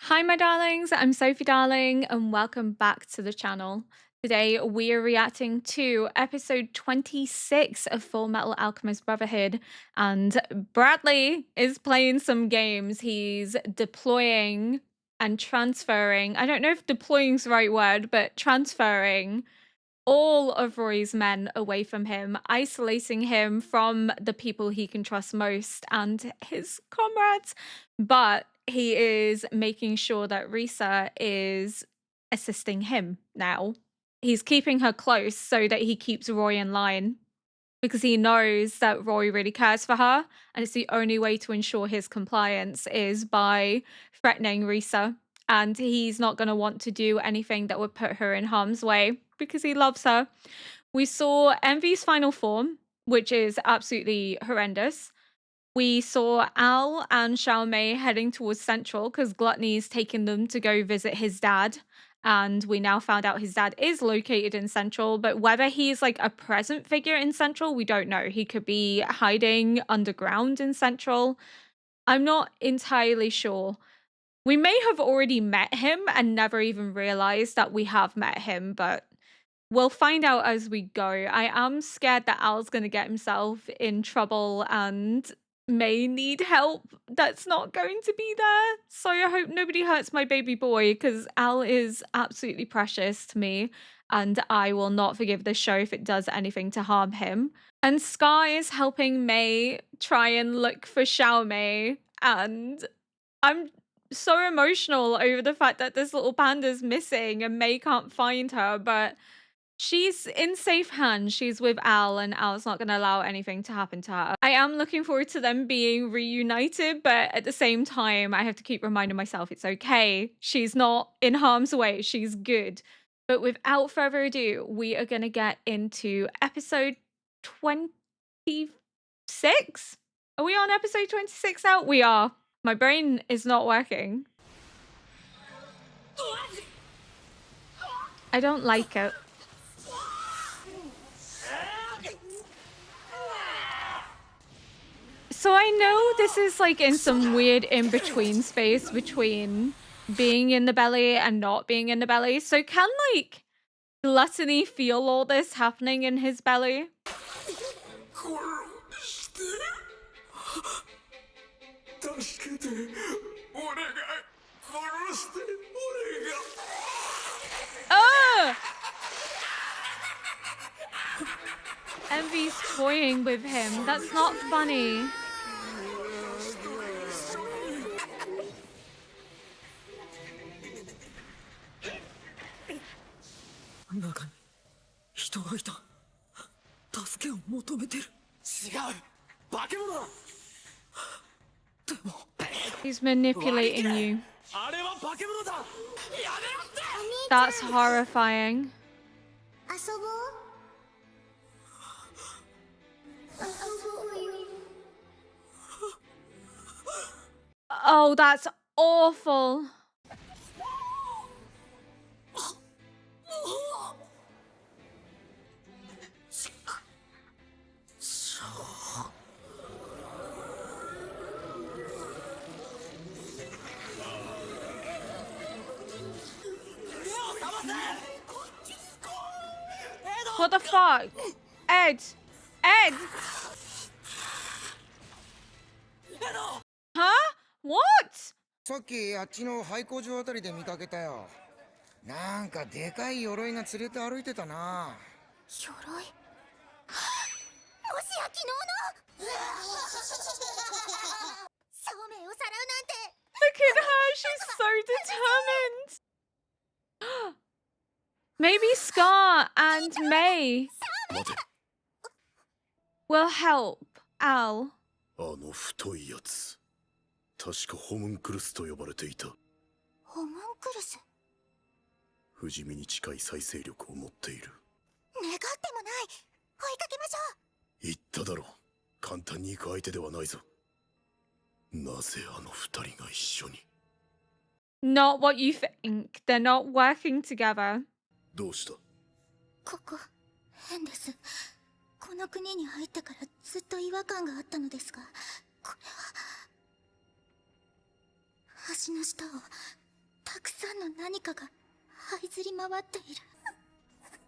Hi, my darlings. I'm Sophie Darling, and welcome back to the channel. Today, we are reacting to episode 26 of Fullmetal Alchemist Brotherhood, and Bradley is playing some games. He's deploying and transferring. I don't know if deploying is the right word, but transferring all of Roy's men away from him, isolating him from the people he can trust most and his comrades. But he is making sure that Risa is assisting him now. He's keeping her close so that he keeps Roy in line because he knows that Roy really cares for her. And it's the only way to ensure his compliance is by threatening Risa. And he's not going to want to do anything that would put her in harm's way because he loves her. We saw Envy's final form, which is absolutely horrendous. We saw Al and Xiaomei heading towards Central because Gluttony's taken them to go visit his dad. And we now found out his dad is located in Central, but whether he's like a present figure in Central, we don't know. He could be hiding underground in Central. I'm not entirely sure. We may have already met him and never even realized that we have met him, but we'll find out as we go. I am scared that Al's going to get himself in trouble and may need help that's not going to be there. So I hope nobody hurts my baby boy because Al is absolutely precious to me and I will not forgive this show if it does anything to harm him. And Sky is helping May try and look for Xiaomei, and I'm so emotional over the fact that this little panda's missing and May can't find her, but she's in safe hands. She's with Al, and Al's not going to allow anything to happen to her. I am looking forward to them being reunited, but at the same time, I have to keep reminding myself it's okay. She's not in harm's way. She's good. But without further ado, we are going to get into episode 26? Are we on episode 26 out? We are. My brain is not working. I don't like it. So I know this is like in some weird in-between space between being in the belly and not being in the belly. So can like Gluttony feel all this happening in his belly? Envy's toying with him. That's not funny. He's manipulating you. That's horrifying. Oh, that's awful. What the fuck? Ed! Ed! Huh? What? さっきあっちの廃工場あたりで見かけたよ。なんかでかい鎧が連れて歩いてたな。鎧？もしや昨日の証明をさらうなんて。 Look at her, she's so determined. Maybe Scar and May will help Al. あの太いやつ、確かホムンクルスと呼ばれていた。ホムンクルス？不死身に近い再生力を持っている。願ってもない。追いかけましょう。言っただろう。簡単に行く相手ではないぞ。なぜあの二人が一緒に。 Not what you think. They're not working together. どうした？ここ変です。この国に入ってからずっと違和感があったのですが、これは橋の下を何かが這いずり回っている。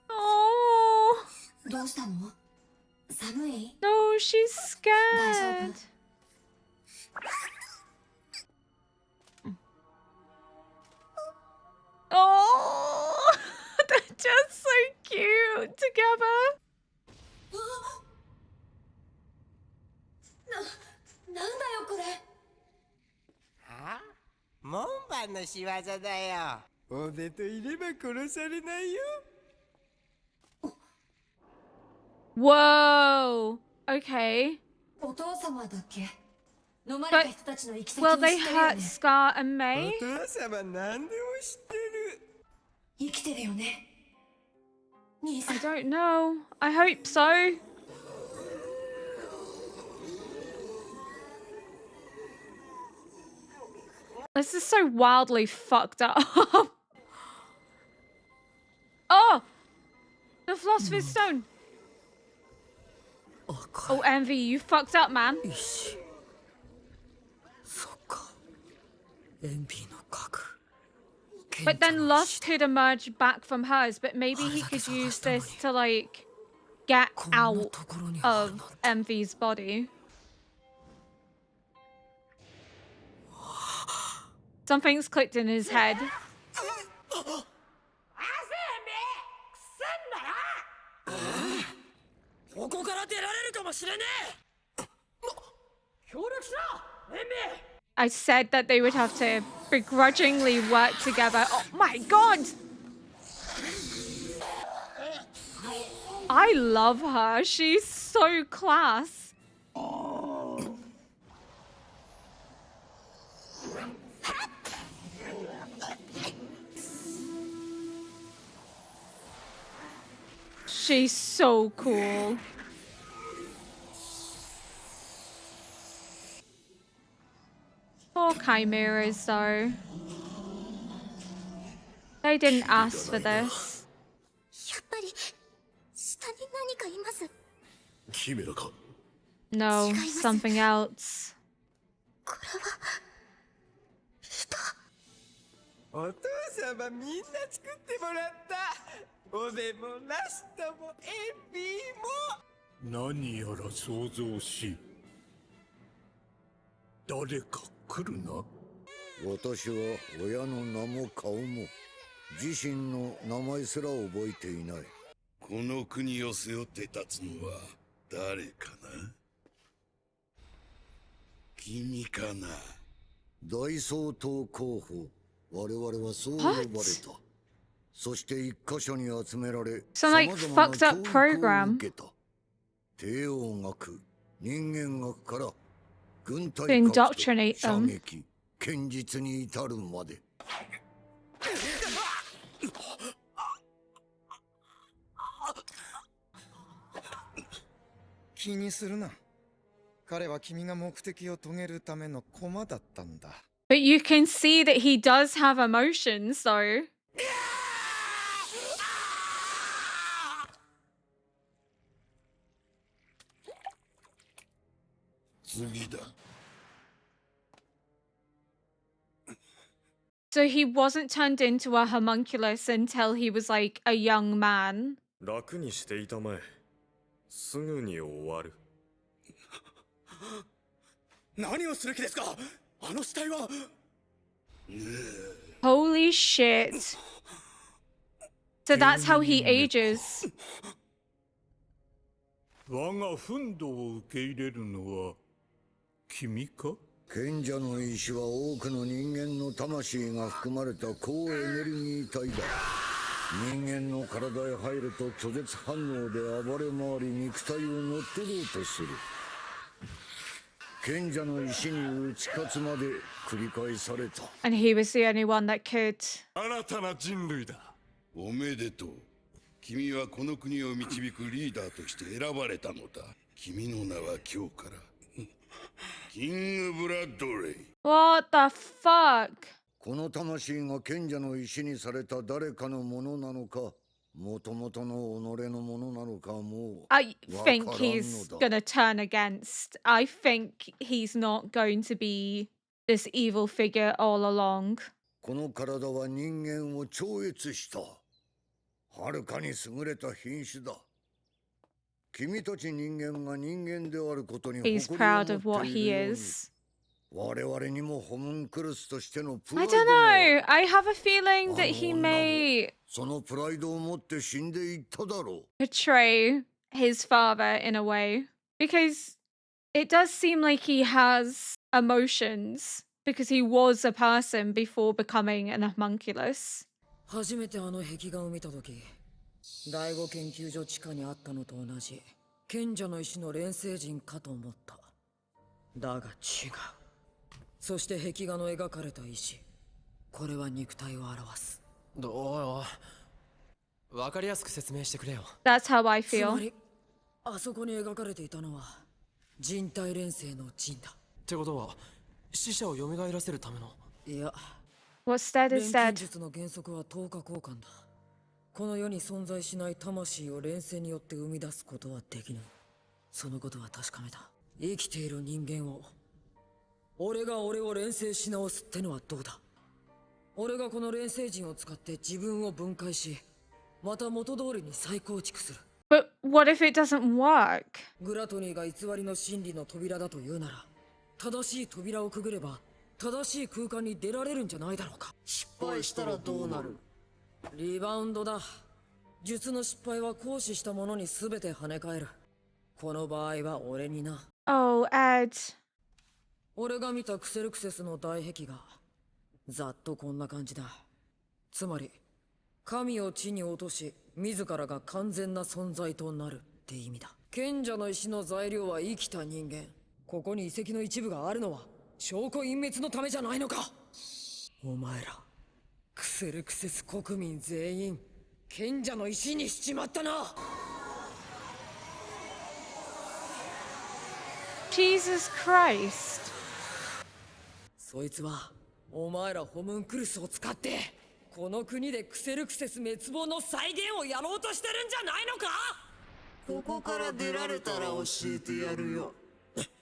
Oh どうしたの？寒い？ no, she's 大丈 scared. 夫？ Oh, they're just so cute together. なんだよこれ。はあ、門番の仕業だよ。俺といれば殺されないよ。 Whoa. Okay. お父様だっけ？飲まれた人たちの行き先を Will 知って they るよ hurt ね。 Scar and May? お父様何でも知ってる。生きてるよね。兄さ I ん。 don't know. I hope so. This is so wildly fucked up. Oh! The Philosopher's Stone. Oh, Envy, you fucked up, man. そっか。エンビーの核。 But then Lost could emerge back from hers, but maybe he could use this to, like, get out of Envy's body. Something's clicked in his head. ここから出られるかもしれねえ。協力しろ、エンビー。 I said that they would have to begrudgingly work together. Oh my god! I love her. She's so class. She's so cool. Poor chimeras, though. They didn't ask for this. やっぱり下に何かいます。キメラか。 No, something else. これは人。お父様みんな作ってもらった。おでもラストもエンビーも。何やら想像し。誰か来るな。私は親の名も顔も自身の名前すら覚えていない。この国を背負って立つのは誰かな。君かな。大総統候補、我々はそう呼ばれた。そして一箇所に集められ、 Some like 様々な fucked up 教育を program 受けた。帝王学、人間学から軍 to 隊学と indoctrinate 射 them. 撃、剣術に至るまで。気にするな。彼は君が目的を遂げるための駒だったんだ。 But you can see that he does have emotions, though. 次だ。 So he wasn't turned into a homunculus until he was like a young man. 楽にしていたまえ。すぐに終わる。何をする気ですか。あの死体は。 Holy shit. So that's how he ages. 我が憤怒を受け入れるのは君か。賢者の石は多くの人間の魂が含まれた高エネルギー体だ。人間の体へ入ると拒絶反応で暴れ回り肉体を乗っ取ろうとする。賢者の石に打ち勝つまで繰り返された。 And he was the only one that could. 新たな人類だ。おめでとう。君はこの国を導くリーダーとして選ばれたのだ。君の名は今日からキングブラッドレイ。 What the fuck? この魂が賢者の石にされた誰かのものなのか、もともとの己のものなのかもう I think わからんのだ。 he's gonna turn against. I think he's not going to be this evil figure all along. この体は人間を超越した。はるかに優れた品種だ。君たち人間が人間であることに誇りを He's 持 proud っ of て what いる he ように、 is. 我々にもホムンクルスとしてのプラ I イドが don't ある。 know. I have a feeling that he あの女も may そのプライドを持って死んでいっただろう。 betray his father in a way. Because it does seem like he has emotions. Because he was a person before becoming an homunculus. 初めてあの壁画を見たとき、第五研究所地下にあったのと同じ賢者の石の錬成人かと思った。だが違う。そして壁画の描かれた石、これは肉体を表す。どうわかりやすく説明してくれよ。 That's how I つま feel. り、あそこに描かれていたのは人体錬成の人だ。ってことは死者を蘇らせるための。いや、 What's dead 錬 is 金 dead. 術の原則は等価交換だ。この世に存在しない魂を錬成によって生み出すことはできぬ。そのことは確かめた。生きている人間を、俺が俺を錬成し直すってのはどうだ。俺がこの錬成人を使って自分を分解し、また元通りに再構築する。 But what if it doesn't work? グラトニーが偽りの真理の扉だと言うなら、正しい扉をくぐれば正しい空間に出られるんじゃないだろうか。失敗したらどうなる？リバウンドだ。術の失敗は行使したものに全て跳ね返る。この場合は俺にな。 Oh, Ed. 俺が見たクセルクセスの大壁画、ざっとこんな感じだ。つまり神を地に落とし自らが完全な存在となるって意味だ。賢者の石の材料は生きた人間。ここに遺跡の一部があるのは証拠隠滅のためじゃないのか。お前らクセルクセス国民全員賢者の石にしちまったな。 Jesus Christ. そいつはお前らホムンクルスを使ってこの国でクセルクセス滅亡の再現をやろうとしてるんじゃないのか。ここから出られたら教えてやるよ。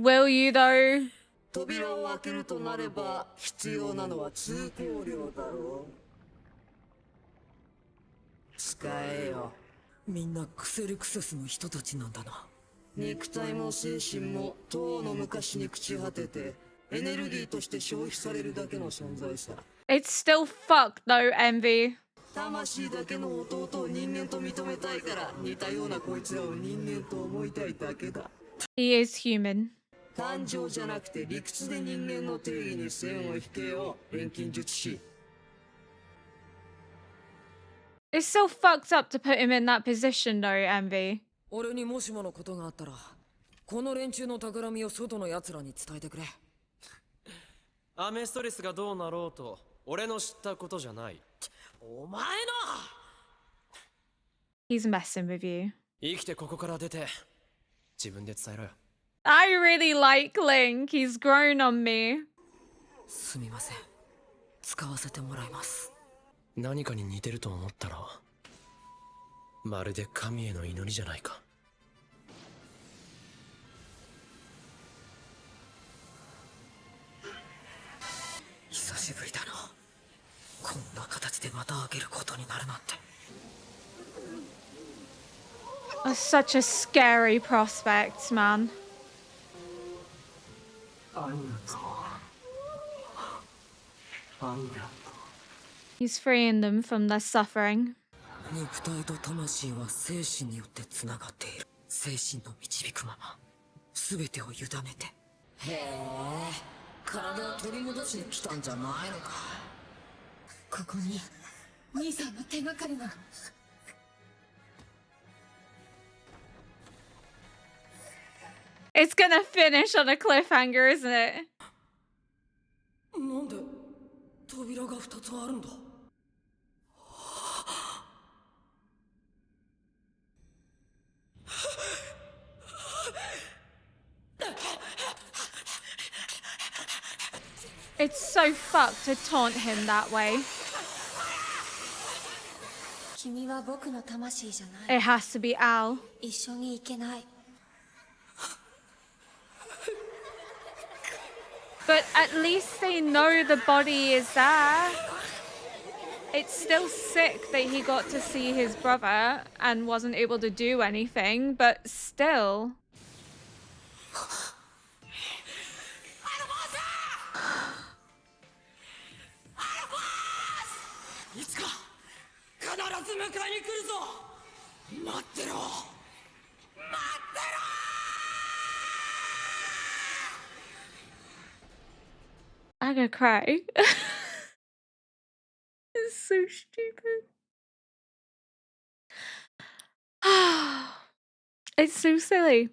Will you though? 扉を開けるとなれば必要なのは通行料だろう。使えよ。みんなクセルクセスの人たちなんだな。肉体も精神も遠の昔に朽ち果ててエネルギーとして消費されるだけの存在さ。 It's still fucked though, Envy. 魂だけの弟を人間と認めたいから似たようなこいつらを人間と思いたいだけだ。 He is human. 感情じゃなくて理屈で人間の定義に線を引けよ、錬金術師。 It's still fucked up to put him in that position though, Envy. 俺にもしものことがあったらこの連中の企みを外の奴らに伝えてくれ。アメストリスがどうなろうと俺の知ったことじゃない。お前の He's messing with you. 生きてここから出て自分で伝えろよ。 I really like Link. He's grown on me. すみません、使わせてもらいます。何かに似てると思ったらまるで神への祈りじゃないか。久しぶりだな。こんな形でまた開けることになるなんて。 That's such a scary prospect, man. He's freeing them from their suffering. 肉体と魂は精神によってつながっている。精神の導くまま全てを委ねて。へえ、体を取り戻しに来たんじゃないのか。ここに兄さんの手がかりが。 It's gonna finish on a cliffhanger, isn't it? なんで扉が2つあるんだ。 It's so fucked to taunt him that way. 君は僕の魂じゃない。 It has to be Al. 一緒に行けない。 But at least they know the body is there. it's still sick that he got to see his brother and wasn't able to do anything, but still. いつか必ず迎えに来るぞ。待ってろ。 I'm gonna cry. It's so stupid. It's so silly.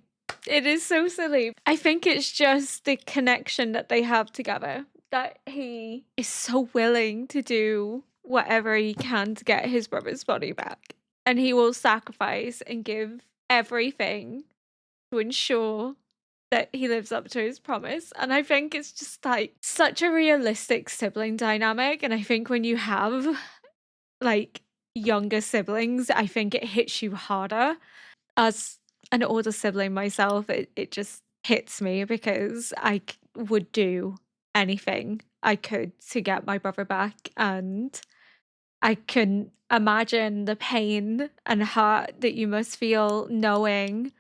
It is so silly. I think it's just the connection that they have together, that he is so willing to do whatever he can to get his brother's body back. And he will sacrifice and give everything to ensure that he lives up to his promise. And I think it's just like such a realistic sibling dynamic. And I think when you have like younger siblings, I think it hits you harder. As an older sibling myself, it just hits me because would do anything I could to get my brother back. And I can imagine the pain and hurt that you must feel knowing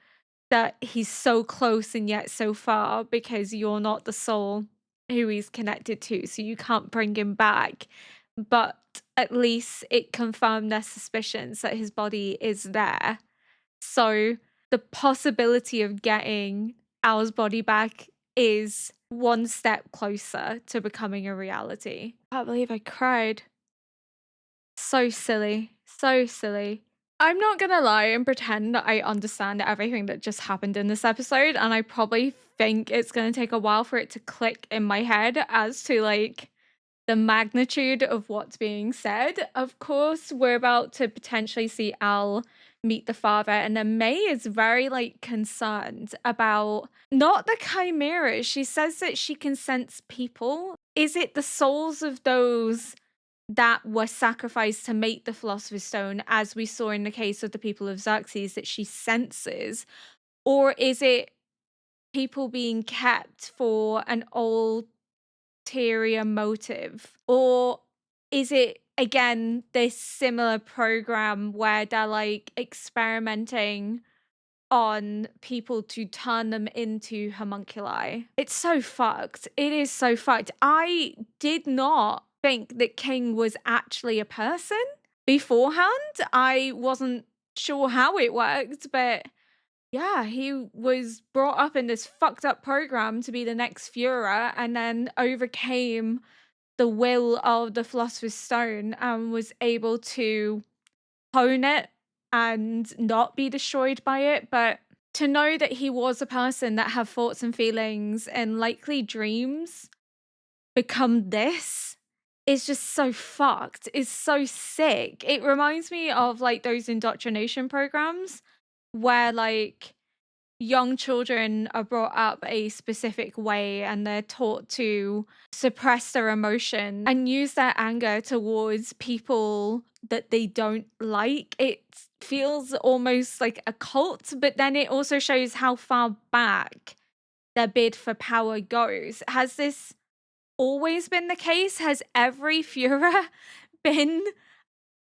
that he's so close and yet so far, because you're not the soul who he's connected to, so you can't bring him back. But at least it confirmed their suspicions that his body is there. So the possibility of getting Al's body back is one step closer to becoming a reality. I can't believe I cried. So silly. So silly. I'm not gonna lie and pretend that I understand everything that just happened in this episode, and I probably think it's gonna take a while for it to click in my head as to like the magnitude of what's being said. Of course, we're about to potentially see Al meet the father, and then May is very like concerned about not the chimeras. She says that she can sense people. Is it the souls of those that were sacrificed to make the Philosopher's Stone, as we saw in the case of the people of Xerxes, that she senses? Or is it people being kept for an ulterior motive? Or is it, again, this similar program where they're like experimenting on people to turn them into homunculi? It's so fucked. It is so fucked. I did not think that King was actually a person beforehand. I wasn't sure how it worked, but yeah, he was brought up in this fucked up program to be the next Führer, and then overcame the will of the Philosopher's Stone and was able to hone it and not be destroyed by it. But to know that he was a person that had thoughts and feelings and likely dreams become this is just so fucked. It's so sick. It reminds me of like those indoctrination programs where like young children are brought up a specific way and they're taught to suppress their emotion and use their anger towards people that they don't like. It feels almost like a cult, but then it also shows how far back their bid for power goes. Has this always been the case? Has every Führer been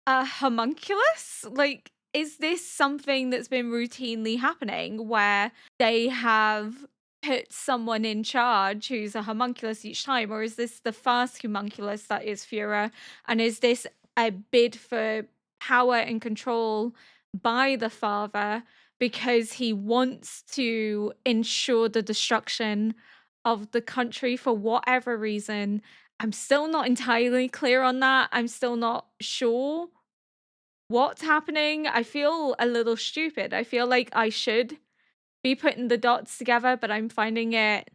a homunculus? Like, is this something that's been routinely happening where they have put someone in charge who's a homunculus each time? Or is this the first homunculus that is Führer? And is this a bid for power and control by the father because he wants to ensure the destruction of the country for whatever reason? I'm still not entirely clear on that. I'm still not sure what's happening. I feel a little stupid. I feel like I should be putting the dots together, but I'm finding it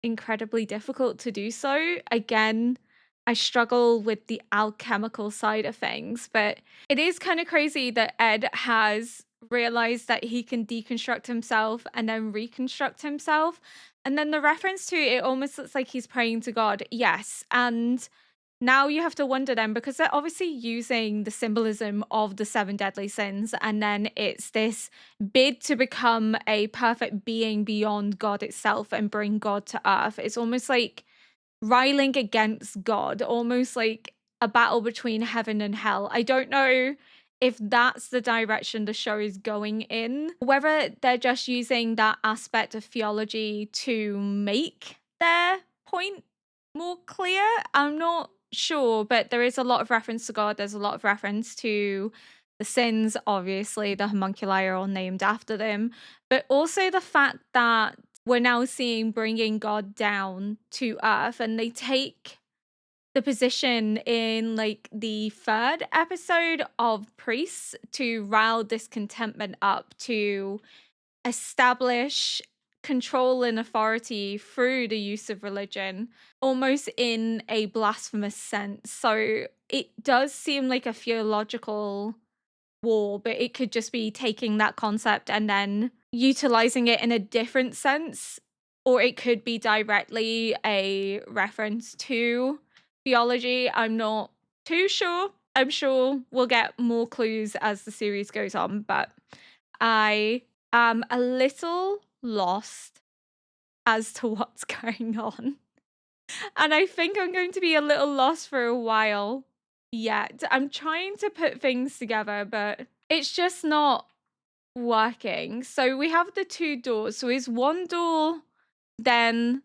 incredibly difficult to do so. Again, I struggle with the alchemical side of things, but it is kind of crazy that Ed has realized that he can deconstruct himself and then reconstruct himself. And then the reference to it almost looks like he's praying to God. Yes. And now you have to wonder then, because they're obviously using the symbolism of the 7 deadly sins, and then it's this bid to become a perfect being beyond God itself and bring God to earth. It's almost like riling against God, almost like a battle between heaven and hell. I don't know if that's the direction the show is going in, whether they're just using that aspect of theology to make their point more clear. I'm not sure, but there is a lot of reference to God. There's a lot of reference to the sins. Obviously, the homunculi are all named after them, but also the fact that we're now seeing bringing God down to earth, and they take the position in like the third episode of priests to rile discontentment up, to establish control and authority through the use of religion, almost in a blasphemous sense. So it does seem like a theological war, but it could just be taking that concept and then utilizing it in a different sense, or it could be directly a reference to theology. I'm not too sure. I'm sure we'll get more clues as the series goes on, but I am a little lost as to what's going on. And I think I'm going to be a little lost for a while yet. I'm trying to put things together, but it's just not working. So we have the two doors. So is one door then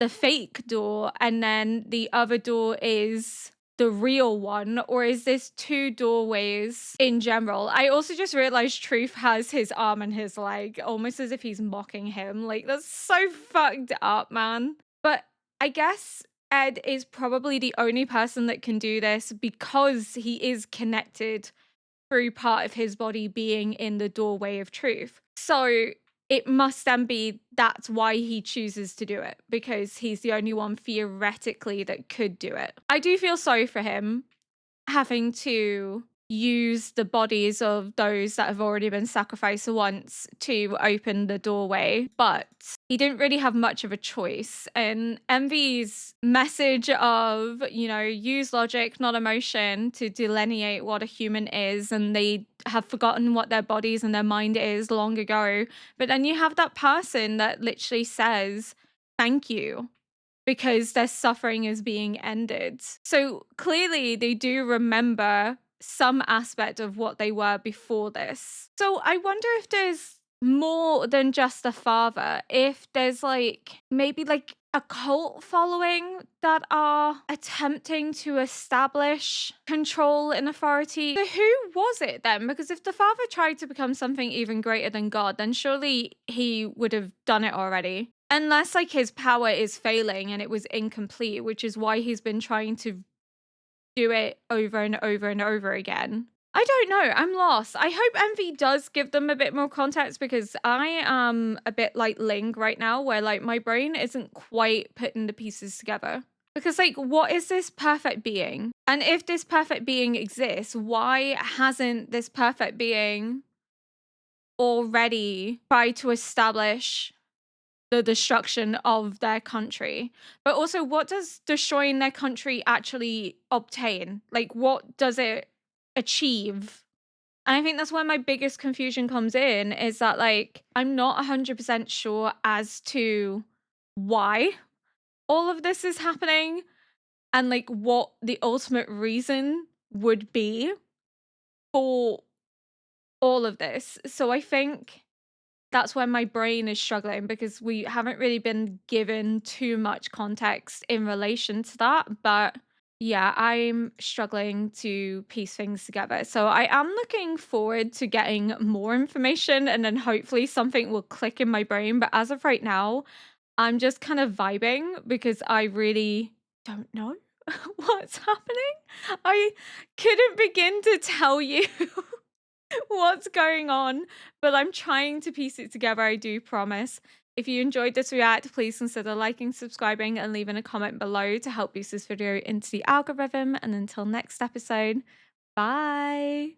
the fake door, and then the other door is the real one, or is this two doorways in general? I also just realized Truth has his arm and his leg, almost as if he's mocking him. Like, that's so fucked up, man. But I guess Ed is probably the only person that can do this because he is connected through part of his body being in the doorway of truth. So it must then be that's why he chooses to do it, because he's the only one theoretically that could do it. I do feel sorry for him having to use the bodies of those that have already been sacrificed once to open the doorway, but he didn't really have much of a choice. And Envy's message of, you know, use logic, not emotion, to delineate what a human is, and they have forgotten what their bodies and their mind is long ago. But then you have that person that literally says, thank you, because their suffering is being ended. So clearly they do remember some aspect of what they were before this. So I wonder if there's more than just a father, if there's like maybe like a cult following that are attempting to establish control and authority. So who was it then? Because if the father tried to become something even greater than God, then surely he would have done it already. Unless like his power is failing and it was incomplete, which is why he's been trying to do it over and over and over again. I don't know. I'm lost. I hope Envy does give them a bit more context, because I am a bit like Ling right now, where like my brain isn't quite putting the pieces together. Because like, what is this perfect being? And if this perfect being exists, why hasn't this perfect being already tried to establish the destruction of their country? But also, what does destroying their country actually obtain? Like, what does it achieve? And I think that's where my biggest confusion comes in, is that like I'm not 100% sure as to why all of this is happening, and like what the ultimate reason would be for all of this. So I think that's where my brain is struggling, because we haven't really been given too much context in relation to that. But yeah, I'm struggling to piece things together. So I am looking forward to getting more information, and then hopefully something will click in my brain. But as of right now, I'm just kind of vibing, because I really don't know what's happening. I couldn't begin to tell you what's going on, but I'm trying to piece it together, I do promise. If you enjoyed this react, please consider liking, subscribing, and leaving a comment below to help boost this video into the algorithm. And until next episode, bye!